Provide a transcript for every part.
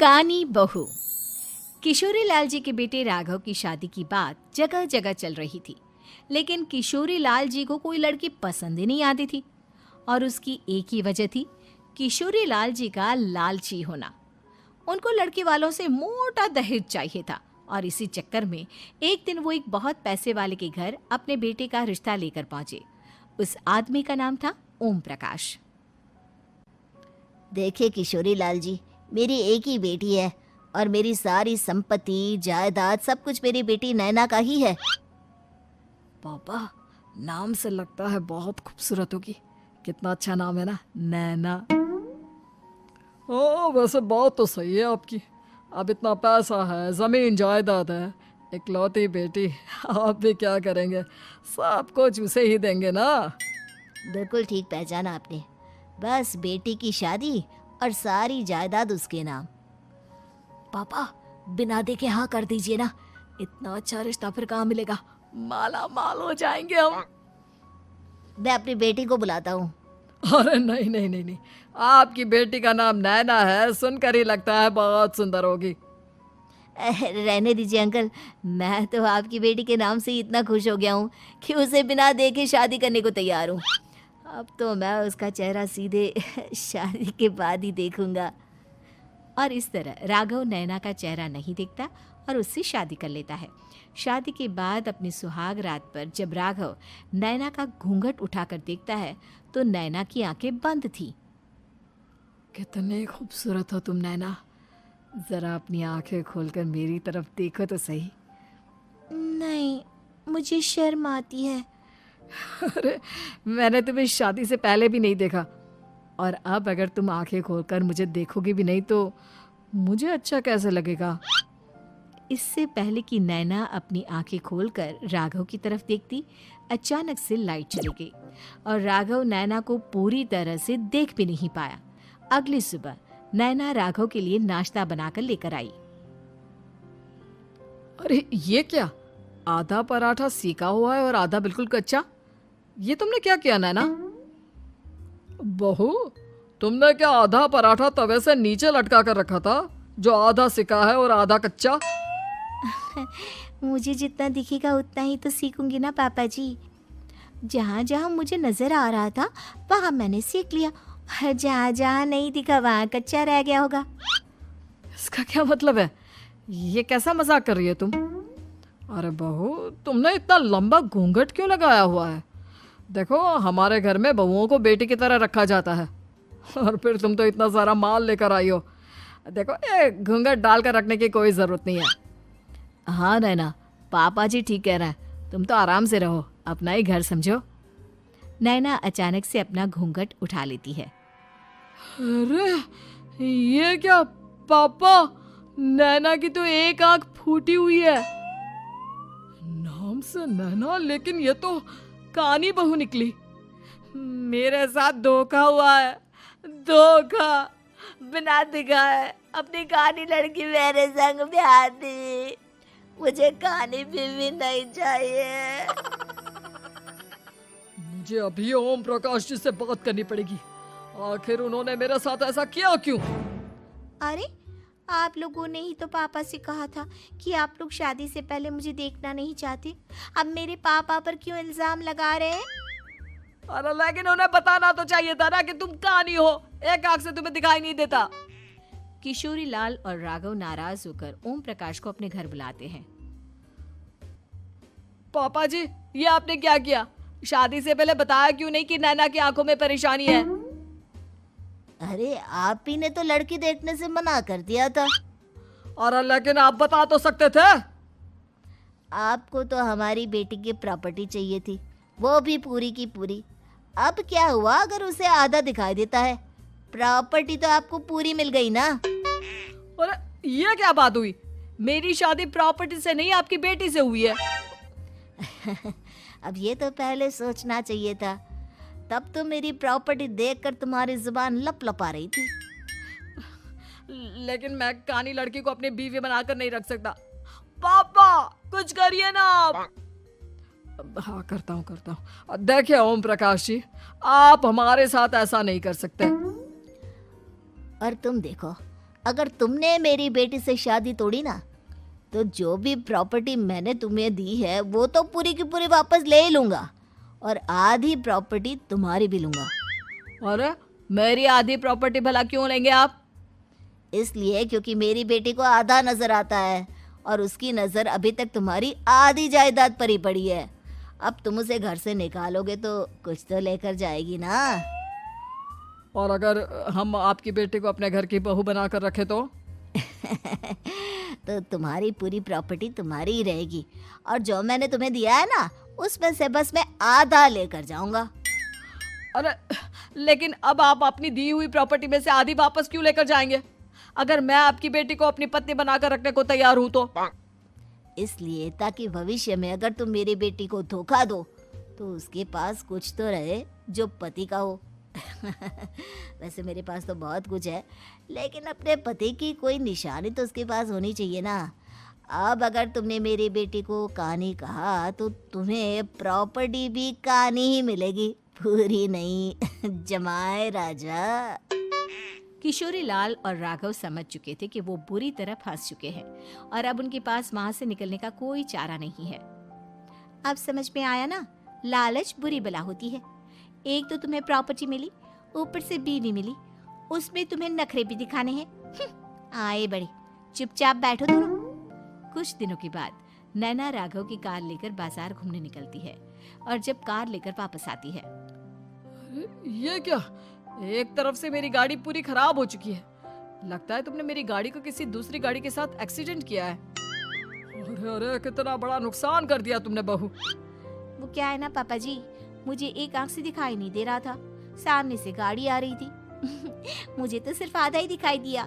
कानी बहू। किशोरी लाल जी के बेटे राघव की शादी की बात जगह जगह चल रही थी, लेकिन किशोरी लाल जी को कोई लड़की पसंद ही नहीं आती थी। और उसकी एक ही वजह थी, किशोरी लाल जी का लालची होना। उनको लड़की वालों से मोटा दहेज चाहिए था और इसी चक्कर में एक दिन वो एक बहुत पैसे वाले के घर अपने बेटे का रिश्ता लेकर पहुंचे। उस आदमी का नाम था ओम प्रकाश। देखिए किशोरी लाल जी, मेरी एक ही बेटी है और मेरी सारी संपत्ति जायदाद सब कुछ मेरी बेटी नैना का ही है। पापा, नाम से लगता है बहुत खूबसूरत होगी। कितना अच्छा नाम है ना, नैना। हाँ, वैसे बात तो सही है आपकी। अब इतना पैसा है, जमीन जायदाद है, इकलौती बेटी, आप भी क्या करेंगे? सब कुछ उसे ही देंगे ना। बिल्कुल ठीक पहचाना आपने। बस बेटी की शादी और सारी जायदाद उसके नाम। पापा, बिना देखे हाँ कर दीजिए ना। इतना अच्छा रिश्ता फिर कहाँ मिलेगा? माला माल हो जाएंगे हम। मैं अपनी बेटी को बुलाता हूँ। अरे नहीं नहीं नहीं नहीं, आपकी बेटी का नाम नैना है, सुनकर ही लगता है बहुत सुंदर होगी। रहने दीजिए अंकल, मैं तो आपकी बेटी के नाम से ही इतना खुश हो गया हूँ कि उसे बिना देखे शादी करने को तैयार हूँ। अब तो मैं उसका चेहरा सीधे शादी के बाद ही देखूंगा। और इस तरह राघव नैना का चेहरा नहीं देखता और उससे शादी कर लेता है। शादी के बाद अपनी सुहाग रात पर जब राघव नैना का घूंघट उठाकर देखता है तो नैना की आंखें बंद थी। कितने खूबसूरत हो तुम नैना, जरा अपनी आंखें खोलकर मेरी तरफ देखो तो सही। नहीं, मुझे शर्म आती है। अरे, मैंने तुम्हें शादी से पहले भी नहीं देखा, और अब अगर तुम आंखें खोलकर मुझे देखोगी भी नहीं तो मुझे अच्छा कैसे लगेगा? इससे पहले कि नैना अपनी आंखें खोलकर राघव की तरफ देखती, अचानक से लाइट चली गई और राघव नैना को पूरी तरह से देख भी नहीं पाया। अगली सुबह नैना राघव के लिए नाश्ता बनाकर लेकर आई। अरे ये क्या, आधा पराठा सेका हुआ है और आधा बिल्कुल कच्चा। ये तुमने क्या किया नैना? बहू, तुमने क्या आधा पराठा तवे से नीचे लटका कर रखा था, जो आधा सिका है और आधा कच्चा? मुझे जितना दिखेगा उतना ही तो सीखूंगी ना पापा जी। जहाँ जहाँ मुझे नजर आ रहा था वहाँ मैंने सीख लिया, जहाँ जहाँ नहीं दिखा वहाँ कच्चा रह गया होगा। इसका क्या मतलब है? ये कैसा मजाक कर रही है तुम? अरे बहू, तुमने इतना लंबा घूंघट क्यों लगाया हुआ है? देखो, हमारे घर में बहुओं को बेटी की तरह रखा जाता है, और फिर तुम तो इतना सारा माल लेकर आई हो। देखो, ये घूंघट डालकर रखने की कोई ज़रूरत नहीं है। हाँ नैना, पापा जी ठीक कह रहे हैं, तुम तो आराम से रहो, अपना ही घर समझो। नैना अचानक से अपना घूंघट उठा लेती है। अरे ये क्या पापा, नैना की तो एक आंख फूटी हुई है। नाम से नैना, लेकिन ये तो कानी बहू निकली। मेरे साथ धोखा हुआ है, धोखा। बिना दिखाए अपनी कानी लड़की मेरे संग ब्याह दी। मुझे कानी बीवी नहीं चाहिए। मुझे अभी ओम प्रकाश जी से बात करनी पड़ेगी। आखिर उन्होंने मेरे साथ ऐसा किया क्यों? अरे, आप लोगों ने ही तो पापा से कहा था कि आप लोग शादी से पहले मुझे देखना नहीं चाहते। अब मेरे पापा पर क्यों इल्जाम लगा रहे हैं? अरे लेकिन उन्हें बताना तो चाहिए था ना कि तुम कानी हो, एक आंख से तुम्हें दिखाई नहीं देता। किशोरी लाल और राघव नाराज होकर ओम प्रकाश को अपने घर बुलाते हैं। पापा जी, ये आपने क्या किया? शादी से पहले बताया क्यों नहीं कि नैना की आंखों में परेशानी है? अरे, आप ही ने तो लड़की देखने से मना कर दिया था। और लेकिन आप बता तो सकते थे। आपको तो हमारी बेटी की प्रॉपर्टी चाहिए थी, वो भी पूरी की पूरी। अब क्या हुआ अगर उसे आधा दिखाई देता है? प्रॉपर्टी तो आपको पूरी मिल गई ना। अरे ये क्या बात हुई? मेरी शादी प्रॉपर्टी से नहीं, आपकी बेटी से हुई है। अब ये तो पहले सोचना चाहिए था, तब तो मेरी प्रॉपर्टी देखकर तुम्हारी जुबान लप लपा रही थी। लेकिन मैं कानी लड़की को अपनी बीवी बनाकर नहीं रख सकता। पापा, कुछ करिए ना आप। हाँ, करता हूँ। देखिए ओम प्रकाश जी, आप हमारे साथ ऐसा नहीं कर सकते। और तुम देखो, अगर तुमने मेरी बेटी से शादी तोड़ी ना, तो जो भी प्रॉपर्टी मैंने तुम्हें दी है वो तो पूरी की पूरी वापस ले ही लूँगा, और आधी प्रॉपर्टी तुम्हारी भी लूँगा। अरे मेरी आधी प्रॉपर्टी भला क्यों लेंगे आप? इसलिए क्योंकि मेरी बेटी को आधा नजर आता है और उसकी नज़र अभी तक तुम्हारी आधी जायदाद पर ही पड़ी है। अब तुम उसे घर से निकालोगे तो कुछ तो लेकर जाएगी ना। और अगर हम आपकी बेटी को अपने घर की बहू बनाकर रखे तो? तो तुम्हारी पूरी प्रॉपर्टी तुम्हारी ही रहेगी, और जो मैंने तुम्हें दिया है ना, उसमें से बस मैं आधा लेकर जाऊंगा। अरे लेकिन अब आप अपनी दी हुई प्रॉपर्टी में से आधी वापस क्यों लेकर जाएंगे? अगर मैं आपकी बेटी को अपनी पत्नी बनाकर रखने को तैयार हूं तो? इसलिए ताकि भविष्य में अगर तुम मेरी बेटी को धोखा दो तो उसके पास कुछ तो रहे जो पति का हो। वैसे मेरे पास तो बहुत कुछ है, लेकिन अपने पति की कोई निशानी तो उसके पास होनी चाहिए ना। अब अगर तुमने मेरी बेटी को कहानी कहा तो तुम्हें प्रॉपर्टी भी कहानी ही मिलेगी, पूरी नहीं। जमाए राजा। किशोरी लाल और राघव समझ चुके थे कि वो बुरी तरह फंस चुके हैं और अब उनके पास वहां से निकलने का कोई चारा नहीं है। अब समझ में आया ना, लालच बुरी बला होती है। एक तो तुम्हें प्रॉपर्टी मिली, ऊपर से बीवी मिली, उसमें तुम्हें नखरे भी दिखाने हैं। आए बड़े, चुपचाप बैठो दोनों। कुछ दिनों के बाद नैना राघव की कार लेकर बाजार घूमने निकलती है और जब कार लेकर वापस आती है, ये क्या? एक तरफ से मेरी गाड़ी पूरी खराब हो चुकी है। लगता है तुमने मेरी गाड़ी को किसी दूसरी गाड़ी के साथ एक्सीडेंट किया है। अरे अरे कितना बड़ा नुकसान कर दिया तुमने बहू। वो क्या है ना पापा जी, मुझे एक आंख से दिखाई नहीं दे रहा था, सामने से गाड़ी आ रही थी। मुझे तो सिर्फ आधा ही दिखाई दिया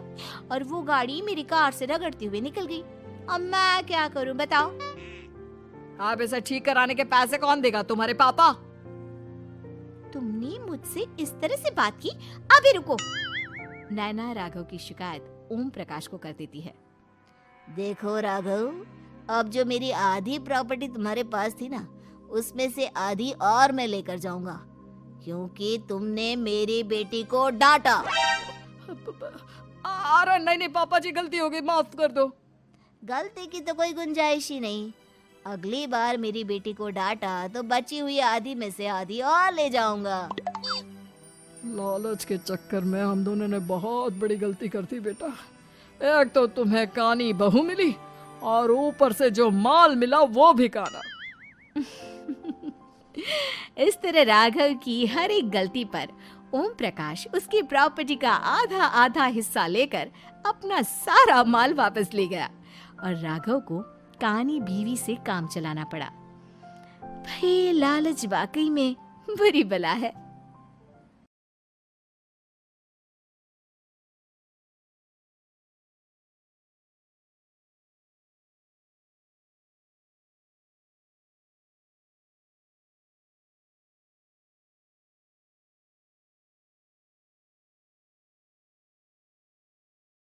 और वो गाड़ी मेरी कार से रगड़ते हुए निकल गई। अब मैं क्या करूं बताओ? आप इसे ठीक कराने के पैसे कौन देगा? तुम्हारे पापा? तुमने मुझसे इस तरह से बात की? अभी रुको। नैना राघव की शिकायत ओम प्रकाश को कर देती है। देखो राघव, अब जो मेरी आधी प्रॉपर्टी तुम्हारे पास थी ना, उसमें से आधी और मैं लेकर जाऊंगा, क्योंकि तुमने मेरी बेटी को डांटा। अरे नहीं नहीं पापा जी, गलती हो गई, माफ कर दो। गलती की तो कोई गुंजाइश ही नहीं। अगली बार मेरी बेटी को डांटा तो बची हुई आधी में से आधी और ले जाऊंगा। लालच के चक्कर में हम दोनों ने बहुत बड़ी गलती कर दी बेटा। एक तो तुम्हें कानी बहू मिली और ऊपर से जो माल मिला वो भी काना। इस तरह राघव की हर एक गलती पर ओम प्रकाश उसकी प्रॉपर्टी का आधा आधा हिस्सा लेकर अपना सारा माल वापस ले गया और राघव को कानी बीवी से काम चलाना पड़ा। भाई लालच वाकई में बुरी बला है।